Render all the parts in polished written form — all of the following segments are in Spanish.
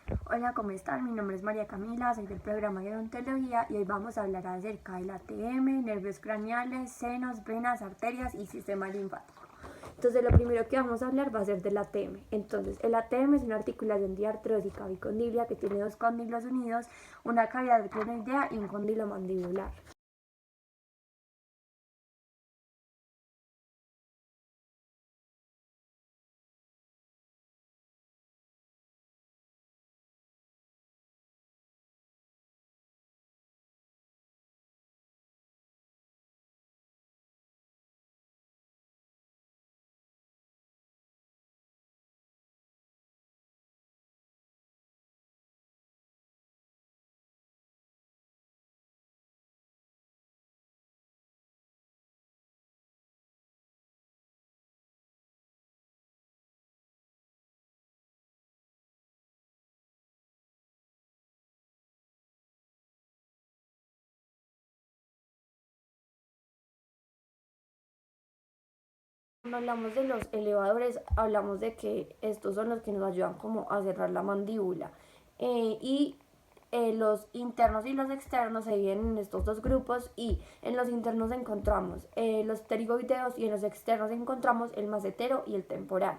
Hola, ¿cómo están? Mi nombre es María Camila, soy del programa de odontología y hoy vamos a hablar acerca de la ATM, nervios craneales, senos, venas, arterias y sistema linfático. Entonces, lo primero que vamos a hablar va a ser del ATM. Entonces, el ATM es una articulación diartrósica bicondílica que tiene dos cóndilos unidos, una cavidad craneoidea y un cóndilo mandibular. Cuando hablamos de los elevadores, hablamos de que estos son los que nos ayudan como a cerrar la mandíbula. Y los internos y los externos se dividen en estos dos grupos y en los internos encontramos los pterigoideos y en los externos encontramos el macetero y el temporal.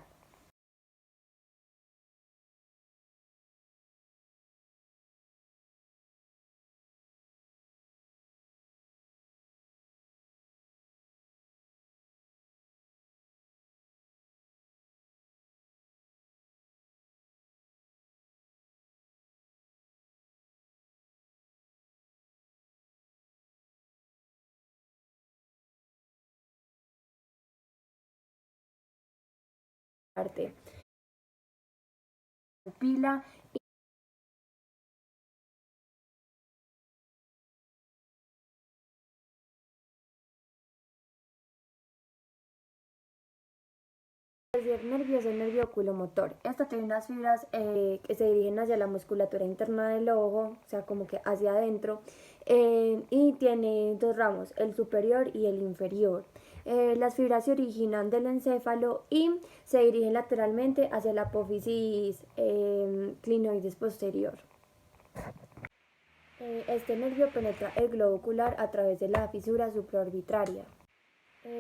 Parte. Pupila. El tercer nervio es el nervio oculomotor. Esto tiene unas fibras que se dirigen hacia la musculatura interna del ojo, o sea, como que hacia adentro, y tiene dos ramos, el superior y el inferior. Las fibras se originan del encéfalo y se dirigen lateralmente hacia la apófisis clinoides posterior. Este nervio penetra el globo ocular a través de la fisura supraorbitaria.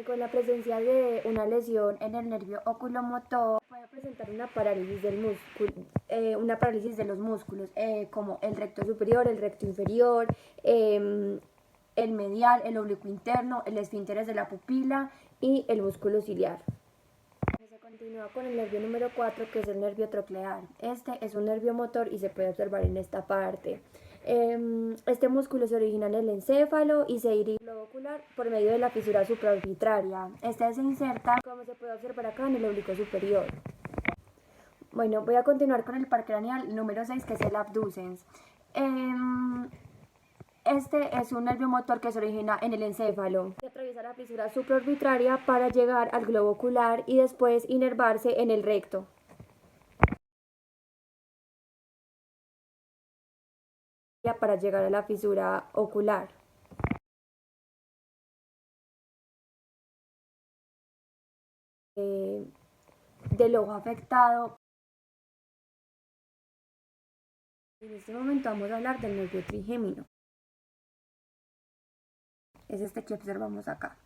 Con la presencia de una lesión en el nervio oculomotor puede presentar una parálisis del músculo, una parálisis de los músculos, como el recto superior, el recto inferior, el medial, el oblicuo interno, el esfínteres de la pupila y el músculo ciliar. Se continúa con el nervio número 4, que es el nervio troclear. Este es un nervio motor y se puede observar en esta parte. Este músculo se origina en el encéfalo y se dirige al globo ocular por medio de la fisura supraorbitaria. Este se inserta, como se puede observar acá, en el oblicuo superior. Bueno, voy a continuar con el par craneal número 6, que es el abducens. Este es un nervio motor que se origina en el encéfalo, que atraviesa la fisura supraorbitaria para llegar al globo ocular y después inervarse en el recto. Para llegar a la fisura ocular. Del ojo afectado. En este momento vamos a hablar del nervio trigémino. Es este que observamos acá.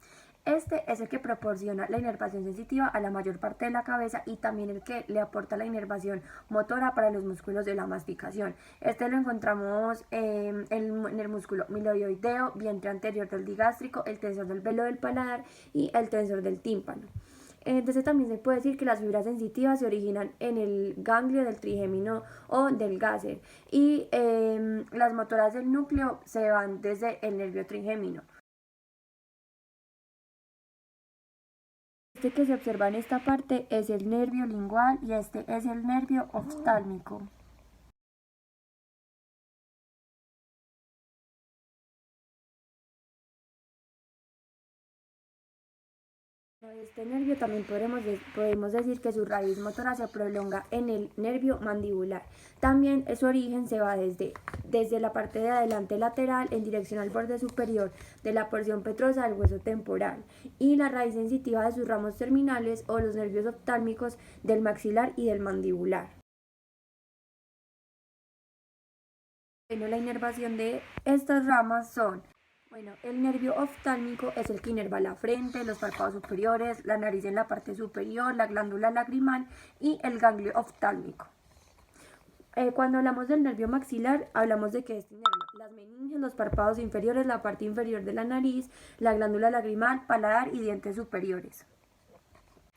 Este es el que proporciona la inervación sensitiva a la mayor parte de la cabeza y también el que le aporta la inervación motora para los músculos de la masticación. Este lo encontramos en el músculo miloioideo, vientre anterior del digástrico, el tensor del velo del paladar y el tensor del tímpano. Entonces también se puede decir que las fibras sensitivas se originan en el ganglio del trigémino o del gáser y las motoras del núcleo se van desde el nervio trigémino. Este que se observa en esta parte es el nervio lingual y este es el nervio oftálmico. Este nervio también podemos decir que su raíz motora se prolonga en el nervio mandibular. También su origen se va desde la parte de adelante lateral en dirección al borde superior de la porción petrosa del hueso temporal y la raíz sensitiva de sus ramos terminales o los nervios oftálmicos del maxilar y del mandibular. Bueno, la inervación de estas ramas son, bueno, el nervio oftálmico es el que inerva la frente, los párpados superiores, la nariz en la parte superior, la glándula lagrimal y el ganglio oftálmico. Cuando hablamos del nervio maxilar, hablamos de que este inerva las meninges, los párpados inferiores, la parte inferior de la nariz, la glándula lagrimal, paladar y dientes superiores.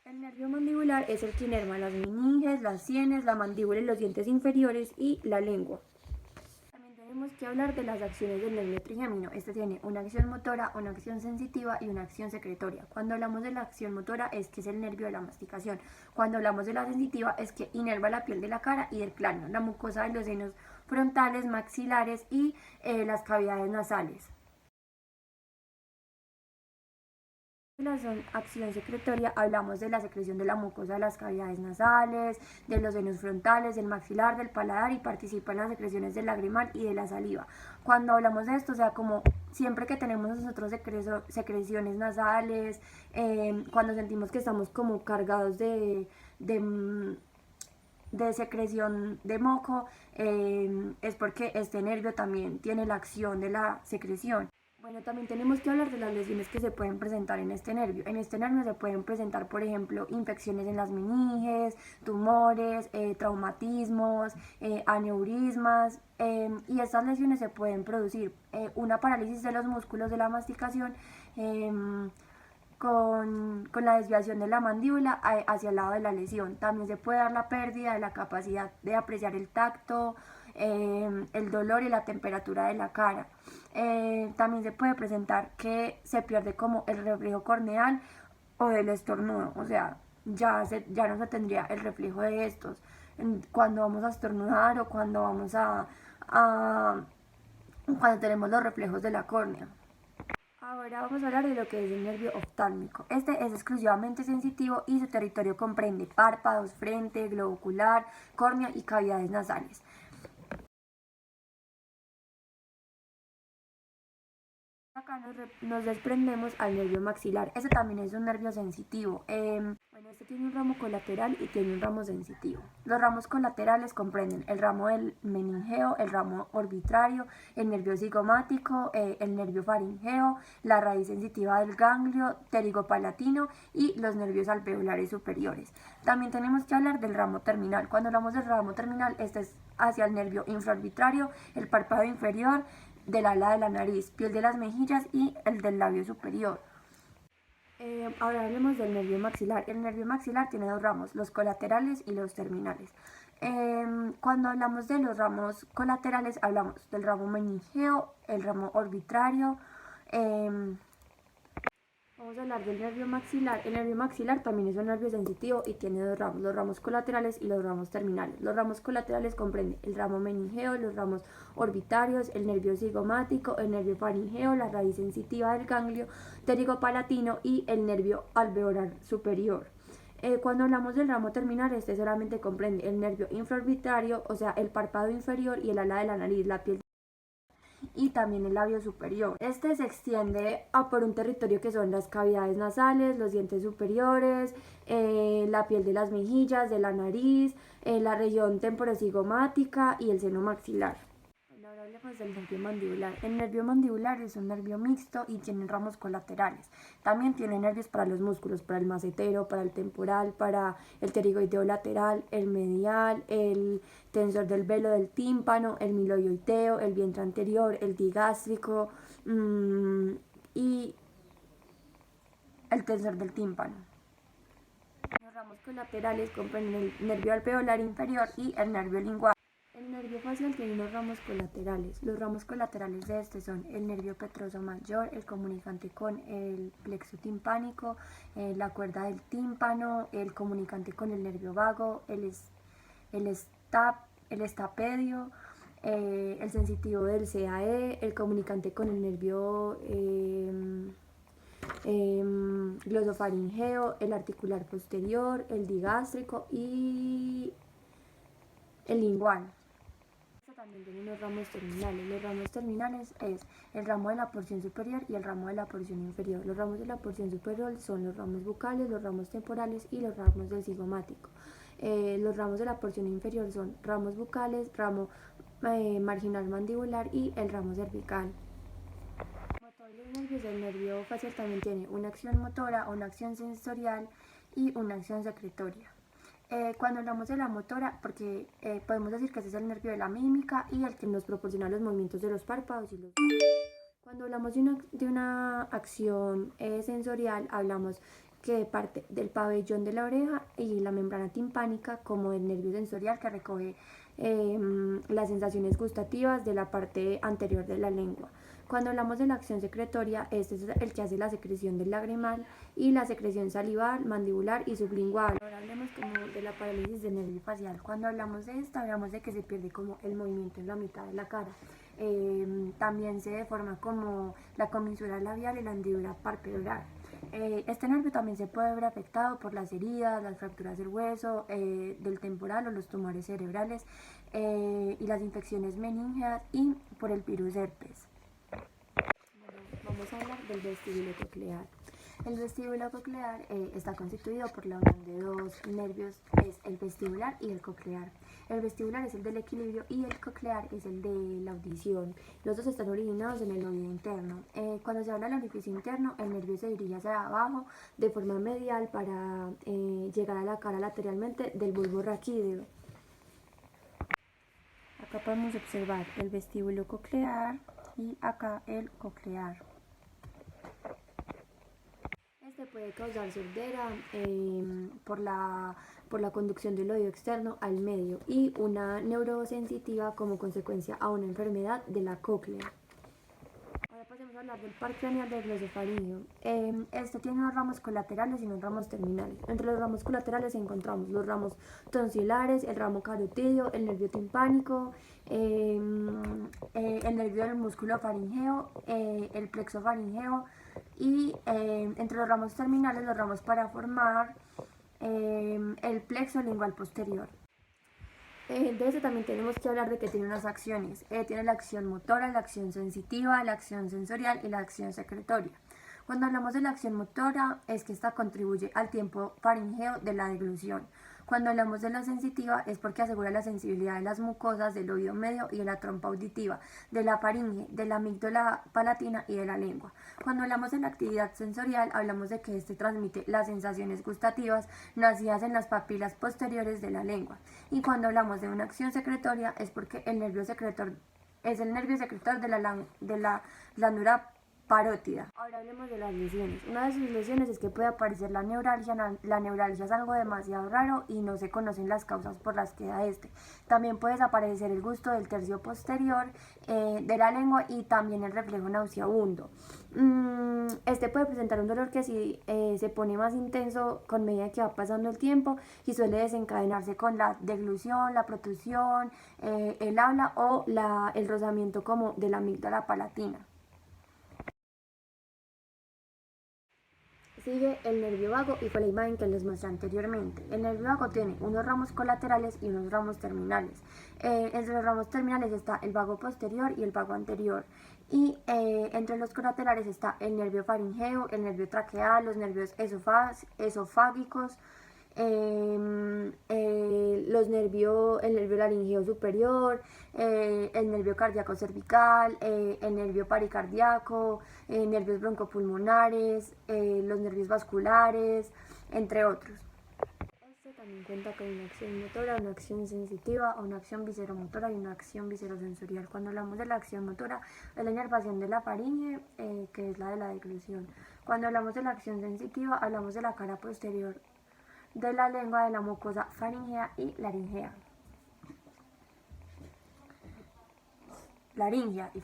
El nervio mandibular es el que inerva las meninges, las sienes, la mandíbula y los dientes inferiores y la lengua. También tenemos que hablar de las acciones del nervio trigémino. Este tiene una acción motora, una acción sensitiva y una acción secretoria. Cuando hablamos de la acción motora es que es el nervio de la masticación. Cuando hablamos de la sensitiva es que inerva la piel de la cara y del cráneo, la mucosa de los senos frontales, maxilares y las cavidades nasales. La acción secretoria hablamos de la secreción de la mucosa de las cavidades nasales, de los senos frontales, del maxilar, del paladar y participa en las secreciones del lagrimal y de la saliva. Cuando hablamos de esto, o sea, como siempre que tenemos nosotros secreciones nasales, cuando sentimos que estamos como cargados de secreción de moco, es porque este nervio también tiene la acción de la secreción. Bueno, también tenemos que hablar de las lesiones que se pueden presentar en este nervio. En este nervio se pueden presentar, por ejemplo, infecciones en las meninges, tumores, traumatismos, aneurismas, y estas lesiones se pueden producir una parálisis de los músculos de la masticación, con la desviación de la mandíbula hacia el lado de la lesión. También se puede dar la pérdida de la capacidad de apreciar el tacto, el dolor y la temperatura de la cara. También se puede presentar que se pierde como el reflejo corneal o del estornudo, o sea, ya no se tendría el reflejo de estos cuando vamos a estornudar o cuando vamos cuando tenemos los reflejos de la córnea. Ahora vamos a hablar de lo que es el nervio oftálmico. Este es exclusivamente sensitivo y su territorio comprende párpados, frente, globo ocular, córnea y cavidades nasales. Acá nos desprendemos al nervio maxilar. Este también es un nervio sensitivo. Bueno, este tiene un ramo colateral y tiene un ramo sensitivo. Los ramos colaterales comprenden el ramo del meningeo, el ramo arbitrario, el nervio cigomático, el nervio faringeo, la raíz sensitiva del ganglio pterigopalatino y los nervios alveolares superiores. También tenemos que hablar del ramo terminal. Cuando hablamos del ramo terminal, este es hacia el nervio infraarbitrario, el párpado inferior, del ala de la nariz, piel de las mejillas y el del labio superior. Ahora hablemos del nervio maxilar. El nervio maxilar tiene dos ramos, los colaterales y los terminales. Cuando hablamos de los ramos colaterales, hablamos del ramo meningeo, el ramo arbitrario. Vamos a hablar del nervio maxilar. El nervio maxilar también es un nervio sensitivo y tiene dos ramos, los ramos colaterales y los ramos terminales. Los ramos colaterales comprenden el ramo meningeo, los ramos orbitarios, el nervio cigomático, el nervio faringeo, la raíz sensitiva del ganglio pterigopalatino y el nervio alveolar superior. Cuando hablamos del ramo terminal, este solamente comprende el nervio infraorbitario, o sea, el párpado inferior y el ala de la nariz, la piel y también el labio superior. Este se extiende por un territorio que son las cavidades nasales, los dientes superiores, la piel de las mejillas, de la nariz, la región temporocigomática y el seno maxilar. Ahora hablemos del nervio mandibular. El nervio mandibular es un nervio mixto y tiene ramos colaterales. También tiene nervios para los músculos, para el macetero, para el temporal, para el pterigoideo lateral, el medial, el tensor del velo del tímpano, el miloioiteo, el vientre anterior, el digástrico y el tensor del tímpano. Los ramos colaterales comprenden el nervio alveolar inferior y el nervio lingual. El nervio facial tiene unos ramos colaterales. Los ramos colaterales de este son el nervio petroso mayor, el comunicante con el plexo timpánico, la cuerda del tímpano, el comunicante con el nervio vago, el estapedio, el sensitivo del CAE, el comunicante con el nervio glosofaringeo, el articular posterior, el digástrico y el lingual. También tiene unos ramos terminales. Los ramos terminales es el ramo de la porción superior y el ramo de la porción inferior. Los ramos de la porción superior son los ramos bucales, los ramos temporales y los ramos del cigomático. Los ramos de la porción inferior son ramos bucales, ramo marginal mandibular y el ramo cervical. Como todos los nervios, el nervio facial también tiene una acción motora, una acción sensorial y una acción secretoria. Cuando hablamos de la motora, porque podemos decir que ese es el nervio de la mímica y el que nos proporciona los movimientos de los párpados y los labios. Cuando hablamos de una acción sensorial, hablamos que parte del pabellón de la oreja y la membrana timpánica como el nervio sensorial que recoge las sensaciones gustativas de la parte anterior de la lengua. Cuando hablamos de la acción secretoria, este es el que hace la secreción del lagrimal y la secreción salival, mandibular y sublingual. Ahora hablemos como de la parálisis del nervio facial. Cuando hablamos de esta, hablamos de que se pierde como el movimiento en la mitad de la cara. También se deforma como la comisura labial y la hendidura palpebral. Este nervio también se puede ver afectado por las heridas, las fracturas del hueso, del temporal o los tumores cerebrales y las infecciones meníngeas y por el virus herpes. Vamos a hablar del vestíbulo coclear. El vestíbulo coclear está constituido por la unión de dos nervios, es el vestibular y el coclear. El vestibular es el del equilibrio y el coclear es el de la audición. Los dos están originados en el oído interno. Cuando se habla del orificio interno, el nervio se dirige hacia abajo de forma medial para llegar a la cara lateralmente del bulbo raquídeo. Acá podemos observar el vestíbulo coclear y acá el coclear. Este puede causar sordera por la conducción del oído externo al medio y una neurosensitiva como consecuencia a una enfermedad de la cóclea. Ahora pasemos a hablar del par craneal del glosofaringeo. Este tiene unos ramos colaterales y unos ramos terminales. Entre los ramos colaterales encontramos los ramos tonsilares, el ramo carotidio, el nervio timpánico, el nervio del músculo faringeo, el plexo faringeo y entre los ramos terminales los ramos para formar el plexo lingual posterior. De eso también tenemos que hablar de que tiene unas acciones. Tiene la acción motora, la acción sensitiva, la acción sensorial y la acción secretoria. Cuando hablamos de la acción motora, es que esta contribuye al tiempo faringeo de la deglución. Cuando hablamos de la sensitiva, es porque asegura la sensibilidad de las mucosas del oído medio y de la trompa auditiva, de la faringe, de la amígdala palatina y de la lengua. Cuando hablamos de la actividad sensorial, hablamos de que este transmite las sensaciones gustativas nacidas en las papilas posteriores de la lengua. Y cuando hablamos de una acción secretoria, es porque el nervio secretor es el nervio secretor de la glándula parótida. Ahora hablemos de las lesiones. Una de sus lesiones es que puede aparecer la neuralgia. La neuralgia es algo demasiado raro y no se conocen las causas por las que da este. También puede desaparecer el gusto del tercio posterior de la lengua y también el reflejo nauseabundo. Este puede presentar un dolor que se pone más intenso con medida que va pasando el tiempo y suele desencadenarse con la deglución, la protusión, el habla o el rozamiento como de la amígdala palatina. Sigue el nervio vago y fue la imagen que les mostré anteriormente. El nervio vago tiene unos ramos colaterales y unos ramos terminales. Entre los ramos terminales está el vago posterior y el vago anterior. Y entre los colaterales está el nervio faringeo, el nervio traqueal, los nervios esofágicos, el nervio laringeo superior, el nervio cardíaco cervical, el nervio pericardíaco, nervios broncopulmonares, los nervios vasculares, entre otros. Este también cuenta con una acción motora, una acción sensitiva, una acción viseromotora y una acción viserosensorial. Cuando hablamos de la acción motora, es la inervación de la faringe, que es la de la deglución. Cuando hablamos de la acción sensitiva, hablamos de la cara posterior de la lengua, de la mucosa faringea y laringea. Laringea y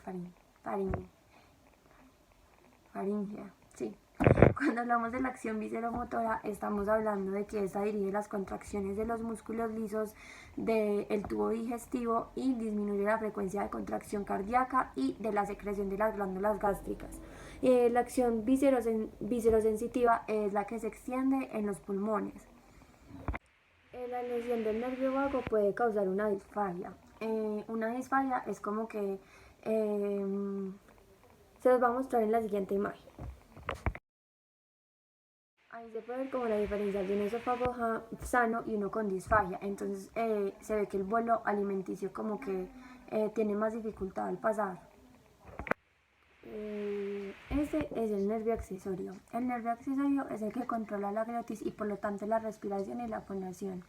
faringea, sí. Cuando hablamos de la acción viseromotora, estamos hablando de que esta dirige las contracciones de los músculos lisos del tubo digestivo y disminuye la frecuencia de contracción cardíaca y de la secreción de las glándulas gástricas. La acción viserosensitiva es la que se extiende en los pulmones. La lesión del nervio vago puede causar una disfagia. Una disfagia es como que se los va a mostrar en la siguiente imagen. Ahí se puede ver como la diferencia de un esófago sano y uno con disfagia. Entonces se ve que el bolo alimenticio como que tiene más dificultad al pasar. Ese es el nervio accesorio. El nervio accesorio es el que controla la glotis y por lo tanto la respiración y la fonación.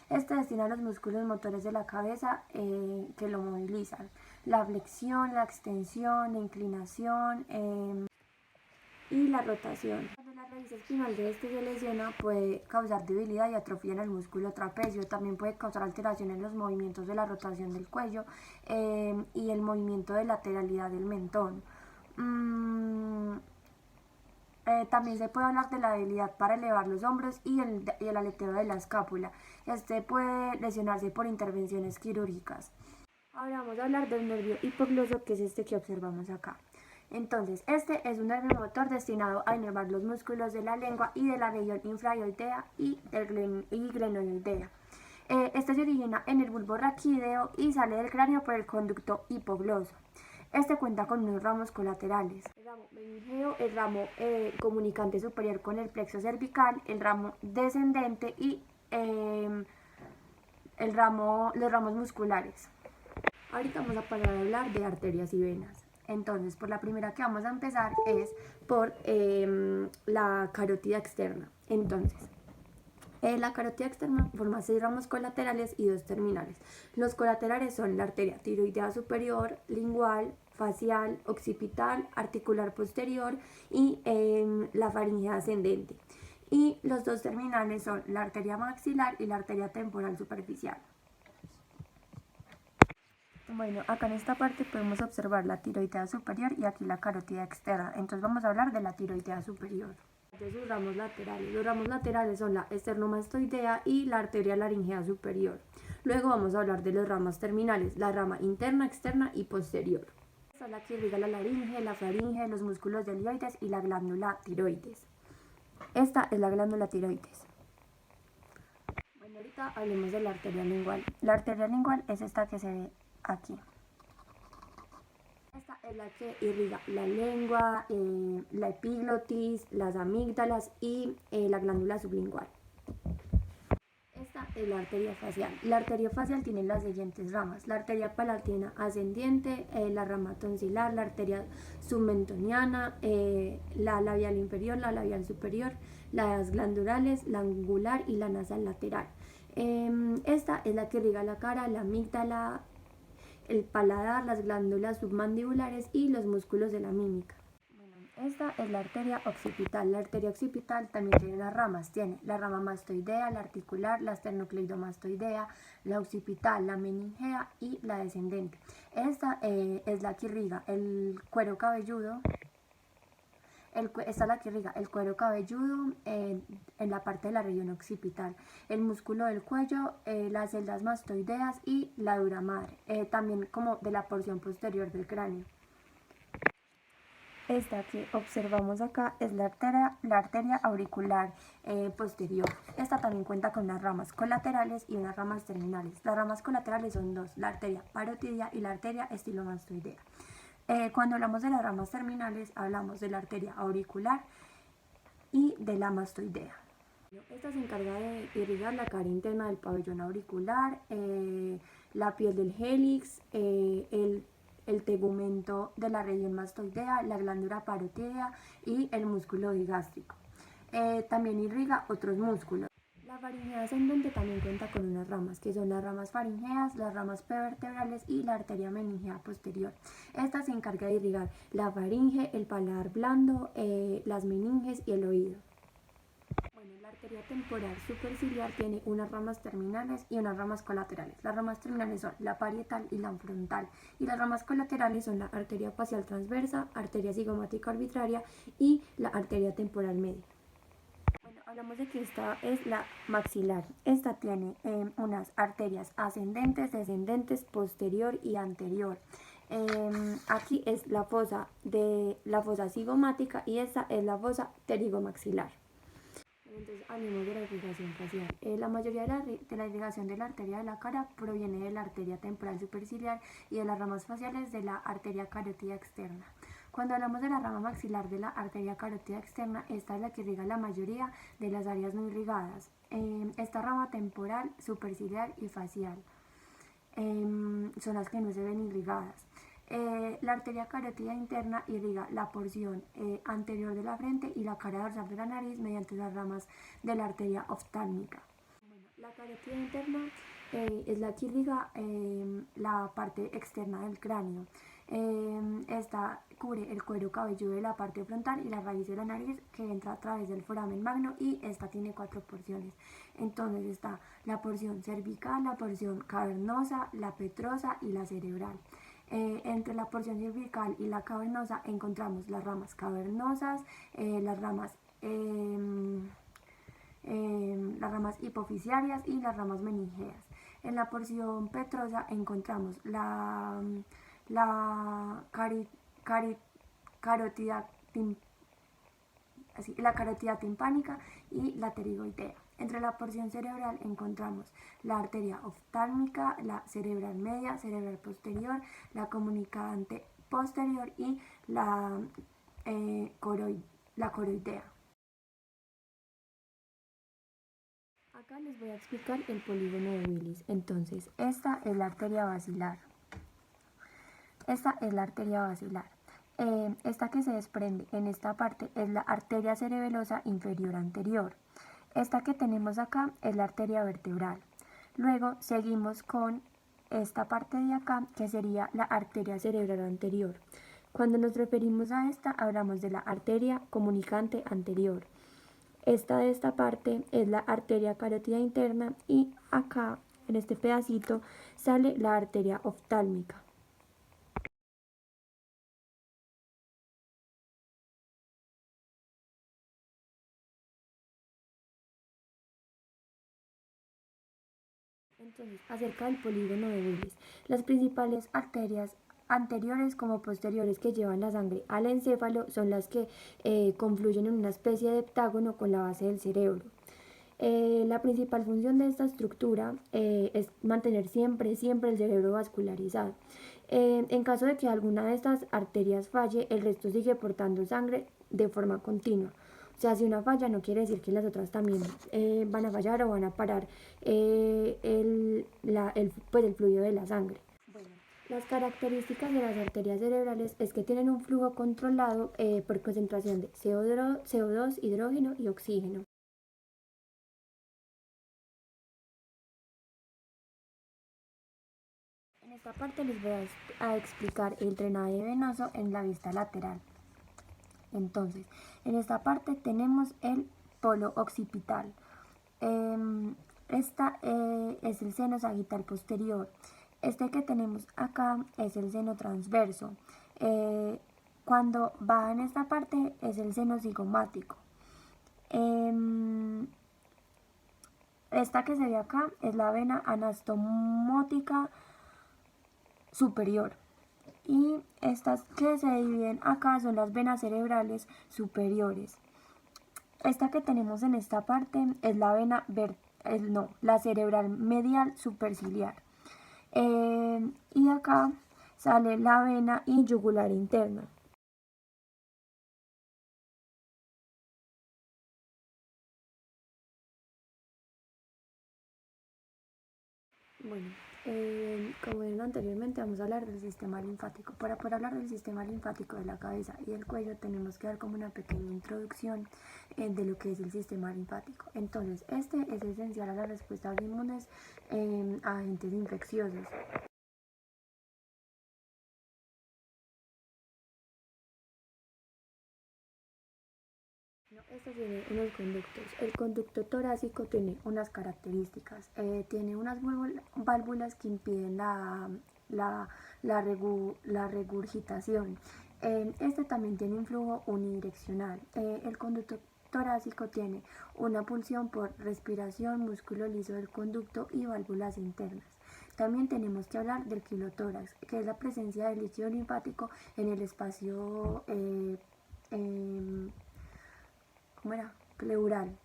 Este destina a los músculos motores de la cabeza que lo movilizan. La flexión, la extensión, la inclinación y la rotación. Cuando la raíz espinal de este se lesiona puede causar debilidad y atrofia en el músculo trapecio. También puede causar alteración en los movimientos de la rotación del cuello y el movimiento de lateralidad del mentón. También se puede hablar de la debilidad para elevar los hombros y el aleteo de la escápula. Este puede lesionarse por intervenciones quirúrgicas. Ahora vamos a hablar del nervio hipogloso, que es este que observamos acá. Entonces, este es un nervio motor destinado a inervar los músculos de la lengua y de la región infraoidea y glenoidea. Este se origina en el bulbo raquídeo y sale del cráneo por el conducto hipogloso. Este cuenta con unos ramos colaterales: el ramo meningeo, el ramo comunicante superior con el plexo cervical, el ramo descendente y los ramos musculares. Ahorita vamos a pasar a hablar de arterias y venas. Entonces, por la primera que vamos a empezar es por la carótida externa. Entonces, la carótida externa forma 6 ramos colaterales y 2 terminales. Los colaterales son la arteria tiroidea superior, lingual, facial, occipital, articular posterior y la faringe ascendente. Y los 2 terminales son la arteria maxilar y la arteria temporal superficial. Bueno, acá en esta parte podemos observar la tiroidea superior y aquí la carótida externa. Entonces vamos a hablar de la tiroidea superior. De sus ramos laterales. Los ramos laterales son la esternomastoidea y la arteria laringea superior. Luego vamos a hablar de las ramas terminales, la rama interna, externa y posterior. Esta es la que irriga la laringe, la faringe, los músculos delioides y la glándula tiroides. Esta es la glándula tiroides. Bueno, ahorita hablemos de la arteria lingual. La arteria lingual es esta que se ve aquí. Esta es la que irriga la lengua, la epiglotis, las amígdalas y la glándula sublingual. Esta es la arteria facial. La arteria facial tiene las siguientes ramas: la arteria palatina ascendiente, la rama tonsilar, la arteria submentoniana, la labial inferior, la labial superior, las glandulares, la angular y la nasal lateral. Esta es la que irriga la cara, la amígdala, el paladar, las glándulas submandibulares y los músculos de la mímica. Bueno, esta es la arteria occipital. La arteria occipital también tiene unas ramas. Tiene la rama mastoidea, la articular, la esternocleidomastoidea, la occipital, la meningea y la descendente. Esta es la que irriga el cuero cabelludo. Esta es la que irriga el cuero cabelludo en la parte de la región occipital, el músculo del cuello, las celdas mastoideas y la dura madre, también como de la porción posterior del cráneo. Esta que observamos acá es la arteria auricular posterior. Esta también cuenta con unas ramas colaterales y unas ramas terminales. Las ramas colaterales son 2, la arteria parotidia y la arteria estilomastoidea. Cuando hablamos de las ramas terminales, hablamos de la arteria auricular y de la mastoidea. Esta se encarga de irrigar la cara interna del pabellón auricular, la piel del hélix, el tegumento de la región mastoidea, la glándula parotídea y el músculo digástrico. También irriga otros músculos. La faringe ascendente también cuenta con unas ramas, que son las ramas faringeas, las ramas prevertebrales y la arteria meningea posterior. Esta se encarga de irrigar la faringe, el paladar blando, las meninges y el oído. Bueno, la arteria temporal superciliar tiene unas ramas terminales y unas ramas colaterales. Las ramas terminales son la parietal y la frontal, y las ramas colaterales son la arteria facial transversa, arteria cigomática arbitraria y la arteria temporal media. Hablamos de que esta es la maxilar. Esta tiene unas arterias ascendentes, descendentes, posterior y anterior. Aquí es la fosa cigomática y esta es la fosa pterigomaxilar. Entonces hablemos de la irrigación facial. La mayoría de la irrigación de la arteria de la cara proviene de la arteria temporal superciliar y de las ramas faciales de la arteria carótida externa. Cuando hablamos de la rama maxilar de la arteria carótida externa, esta es la que irriga la mayoría de las áreas no irrigadas. Esta rama temporal, superciliar y facial. son las que no se ven irrigadas. La arteria carótida interna irriga la porción anterior de la frente y la cara dorsal de la nariz mediante las ramas de la arteria oftálmica. Bueno, la carótida interna es la que irriga la parte externa del cráneo. Esta cubre el cuero cabelludo de la parte frontal y la raíz de la nariz que entra a través del foramen magno, y esta tiene 4 porciones. Entonces está la porción cervical, la porción cavernosa, la petrosa y la cerebral. Entre la porción cervical y la cavernosa encontramos las ramas cavernosas, las ramas hipoficiarias y las ramas meningeas. En la porción petrosa encontramos la carótida timpánica y la pterigoidea. Entre la porción cerebral encontramos la arteria oftálmica, la cerebral media, cerebral posterior, la comunicante posterior y la coroidea. Acá les voy a explicar el polígono de Willis. Entonces, esta es la arteria basilar. Esta es la arteria basilar. Esta que se desprende en esta parte es la arteria cerebelosa inferior anterior. Esta que tenemos acá es la arteria vertebral. Luego seguimos con esta parte de acá, que sería la arteria cerebral anterior. Cuando nos referimos a esta, hablamos de la arteria comunicante anterior. Esta de esta parte es la arteria carótida interna, y acá, en este pedacito, sale la arteria oftálmica. Entonces, acerca del polígono de Willis, las principales arterias anteriores como posteriores que llevan la sangre al encéfalo son las que confluyen en una especie de heptágono con la base del cerebro. La principal función de esta estructura es mantener siempre el cerebro vascularizado. En caso de que alguna de estas arterias falle, el resto sigue portando sangre de forma continua. O sea, si una falla no quiere decir que las otras también van a fallar o van a parar el fluido de la sangre. Bueno, las características de las arterias cerebrales es que tienen un flujo controlado por concentración de CO2, hidrógeno y oxígeno. En esta parte les voy a explicar el drenaje venoso en la vista lateral. Entonces, en esta parte tenemos el polo occipital. Esta es el seno sagital posterior. Este que tenemos acá es el seno transverso. Cuando va en esta parte es el seno cigomático. Esta que se ve acá es la vena anastomótica superior. Y estas que se dividen acá son las venas cerebrales superiores. Esta que tenemos en esta parte es la vena la cerebral medial superciliar. Y acá sale la vena yugular interna. Bueno, como vieron anteriormente, vamos a hablar del sistema linfático. Para poder hablar del sistema linfático de la cabeza y del cuello, tenemos que dar como una pequeña introducción de lo que es el sistema linfático. Entonces, este es esencial a las respuestas inmunes a agentes infecciosos. Esto tiene unos conductos. El conducto torácico tiene unas características. Tiene unas válvulas que impiden la regurgitación. Este también tiene un flujo unidireccional. El conducto torácico tiene una pulsión por respiración, músculo liso del conducto y válvulas internas. También tenemos que hablar del quilotórax, que es la presencia del líquido linfático en el espacio pleural.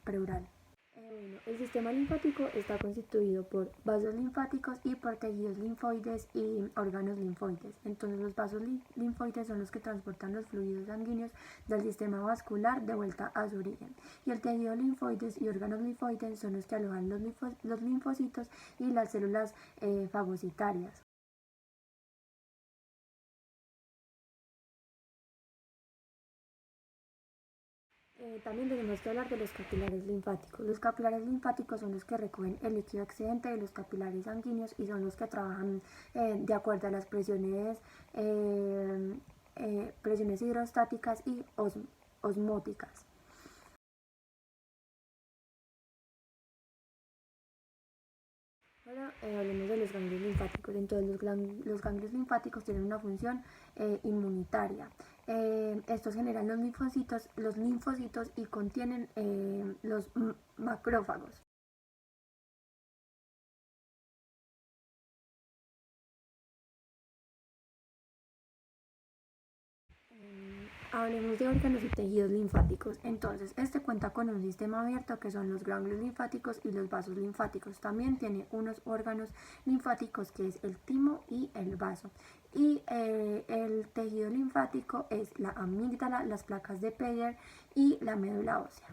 Bueno, el sistema linfático está constituido por vasos linfáticos y por tejidos linfoides y órganos linfoides. Entonces los vasos linfoides son los que transportan los fluidos sanguíneos del sistema vascular de vuelta a su origen. Y el tejido linfoides y órganos linfoides son los que alojan los linfocitos y las células fagocitarias. También tenemos que hablar de los capilares linfáticos. Los capilares linfáticos son los que recogen el líquido excedente de los capilares sanguíneos y son los que trabajan de acuerdo a las presiones hidrostáticas y osmóticas. Ahora hablemos de los ganglios linfáticos. Entonces los ganglios linfáticos tienen una función inmunitaria. Estos generan los linfocitos y contienen los macrófagos. Hablemos de órganos y tejidos linfáticos. Entonces, este cuenta con un sistema abierto que son los ganglios linfáticos y los vasos linfáticos. También tiene unos órganos linfáticos que es el timo y el vaso. Y el tejido linfático es la amígdala, las placas de Peyer y la médula ósea.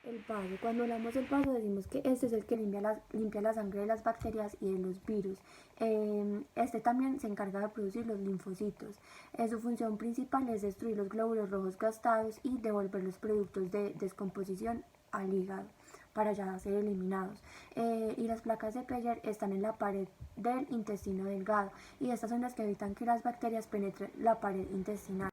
El vaso. Cuando hablamos del vaso decimos que este es el que limpia la sangre de las bacterias y de los virus. Este también se encarga de producir los linfocitos. Su función principal es destruir los glóbulos rojos gastados y devolver los productos de descomposición al hígado para ya ser eliminados. Y las placas de Peyer están en la pared del intestino delgado y estas son las que evitan que las bacterias penetren la pared intestinal.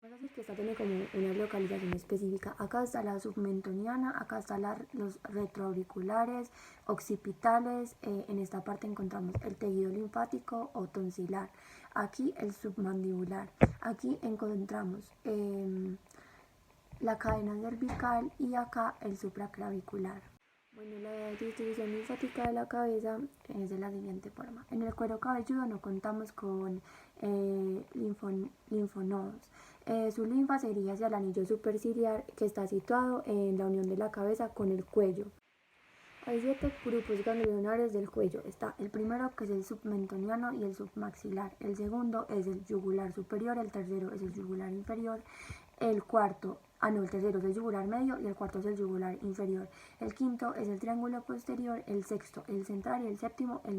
Vamos a decir que esta tiene como una localización específica. Acá está la submentoniana, acá están los retroauriculares, occipitales. En esta parte encontramos el tejido linfático o tonsilar. Aquí el submandibular. Aquí encontramos la cadena cervical y acá el supraclavicular. Bueno, la distribución linfática de la cabeza es de la siguiente forma. En el cuero cabelludo no contamos con linfonodos. Su linfa se dirige hacia el anillo superciliar que está situado en la unión de la cabeza con el cuello. Hay 7 grupos ganglionares del cuello. Está el primero que es el submentoniano y el submaxilar. El segundo es el yugular superior, el tercero es el yugular inferior, el cuarto, el tercero es el yugular medio y el cuarto es el yugular inferior. El quinto es el triángulo posterior, el sexto el central y el séptimo el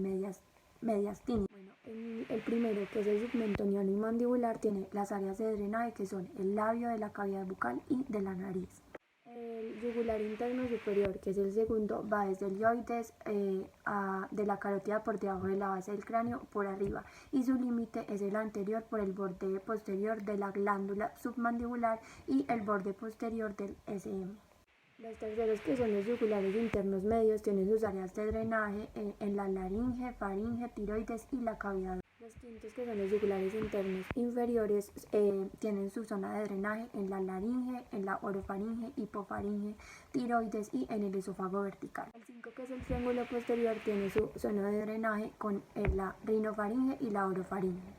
mediastino. Bueno, el primero, que es el submentoniano y mandibular, tiene las áreas de drenaje que son el labio de la cavidad bucal y de la nariz. El yugular interno superior, que es el segundo, va desde el yoides de la carótida por debajo de la base del cráneo por arriba y su límite es el anterior por el borde posterior de la glándula submandibular y el borde posterior del SM. Los terceros, que son los yugulares internos medios, tienen sus áreas de drenaje en la laringe, faringe, tiroides y la cavidad. Los quintos, que son los yugulares internos inferiores, tienen su zona de drenaje en la laringe, en la orofaringe, hipofaringe, tiroides y en el esófago vertical. El 5, que es el triángulo posterior, tiene su zona de drenaje con la rinofaringe y la orofaringe.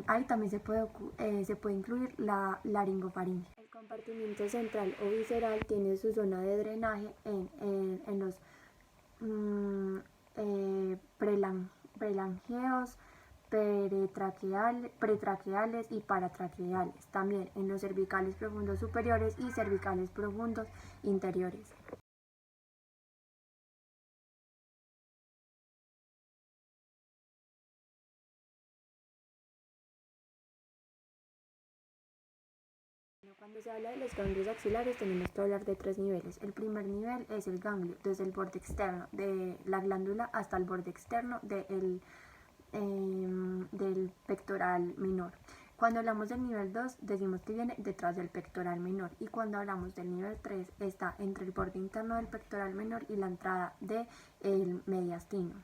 Ahí también se puede incluir la laringofaringe. El compartimiento central o visceral tiene su zona de drenaje en los prelangeos, pretraqueales y paratraqueales, también en los cervicales profundos superiores y cervicales profundos interiores. Cuando se habla de los ganglios axilares tenemos que hablar de 3 niveles. El primer nivel es el ganglio, desde el borde externo de la glándula hasta el borde externo del pectoral menor. Cuando hablamos del nivel 2 decimos que viene detrás del pectoral menor y cuando hablamos del nivel 3 está entre el borde interno del pectoral menor y la entrada del mediastino.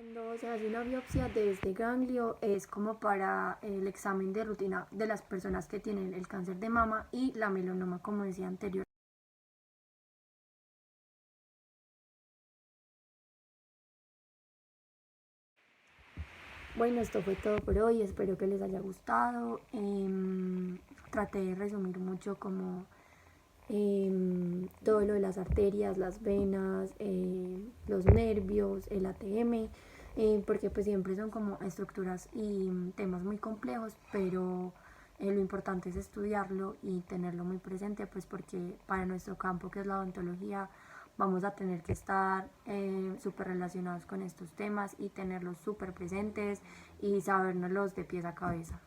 Cuando se hace una biopsia de este ganglio es como para el examen de rutina de las personas que tienen el cáncer de mama y la melanoma, como decía anterior. Bueno, esto fue todo por hoy, espero que les haya gustado. Traté de resumir mucho como todo lo de las arterias, las venas, los nervios, el ATM, porque pues siempre son como estructuras y temas muy complejos, pero lo importante es estudiarlo y tenerlo muy presente, pues porque para nuestro campo, que es la odontología, vamos a tener que estar súper relacionados con estos temas y tenerlos súper presentes y sabernoslos de pies a cabeza.